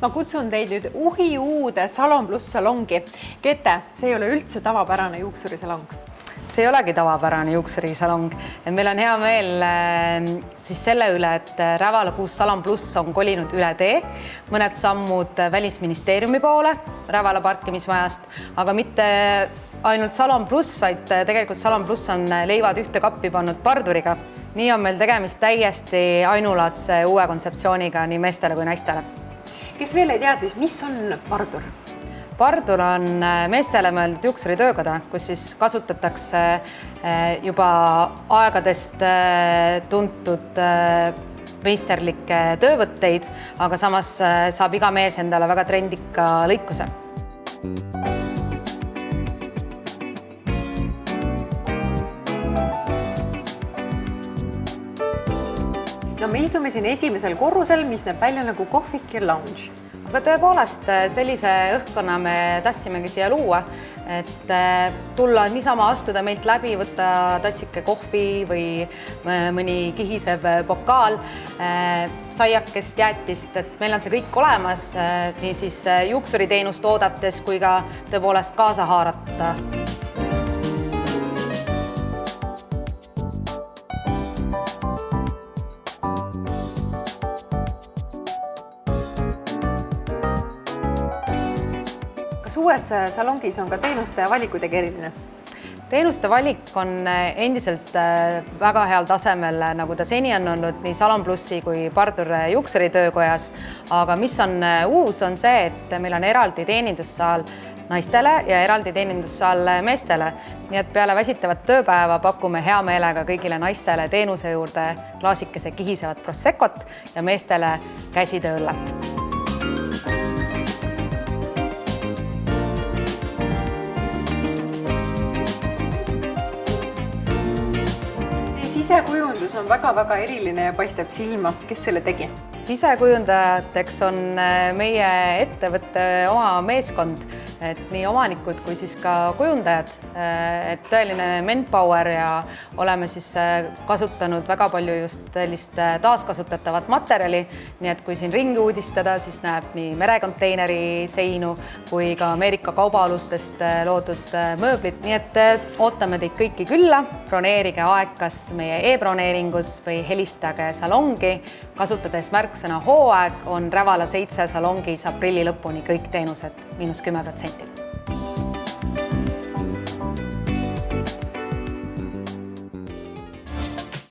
Ma kutsun teid nüüd uhi uude Salon Plus salongi. Kete, see ei ole üldse tavapärane juuksurisalong. See ei olegi tavapärane juuksurisalong. Meil on hea meel siis selle üle, et Rävala 6 Salon Plus on kolinud üle tee, mõned sammud Välisministeeriumi poole Rävala parkimismajast, aga mitte ainult Salon Plus, vaid tegelikult Salon Plus on leivad ühte kappi pannud Parduriga. Nii on meil tegemist täiesti ainulaadse uue kontseptsiooniga nii meestele kui naistele. Kes veel ei tea, siis mis on Pardur? Pardur on meestele mõeldud juuksuritöökoda, kus siis kasutatakse juba aegadest tuntud meisterlikke töövõtteid, aga samas saab iga mees endale väga trendika lõikuse. No, me istume siin esimesel korrusel, mis näeb välja nagu kohvik ja lounge. Aga tõepoolest sellise õhkkonna me tahtsimegi siia luua, et tulla niisama astuda meilt läbi, võtta tassike kohvi või mõni kihisev pokaal, saiakest, jäätist, et meil on see kõik olemas, nii siis juuksuriteenust oodates kui ka tõepoolest kaasa haarata. Uues salongis on ka teenuste ja valikud eriline. Teenuste valik on endiselt väga heal tasemel, nagu ta seni on olnud nii Salon Plussi kui Pardur juuksuritöökojas. Aga mis on uus, on see, et meil on eraldi teenindussaal naistele ja eraldi teenindussaal meestele. Nii et peale väsitavat tööpäeva pakume hea meelega kõigile naistele teenuse juurde klaasikese kihisevat prossekot ja meestele käsitööõllet. Sisekujundus on väga-väga eriline ja paistab silma. Kes selle tegi? Sisekujundajateks on meie ettevõtte oma meeskond, et nii omanikud kui siis ka kujundajad, et tõeline manpower ja oleme siis kasutanud väga palju just sellist taaskasutatavat materjali, nii et kui siin ringi uudistada, siis näeb nii merekonteineri seinu kui ka Ameerika kaubaalustest loodud mööblit, nii et ootame teid kõiki külla, broneerige aeg kas meie e-broneeringus või helistage salongi, kasutades märksõna hooaeg on Rävala 7 salongis aprilli lõpuni kõik teenused -10%.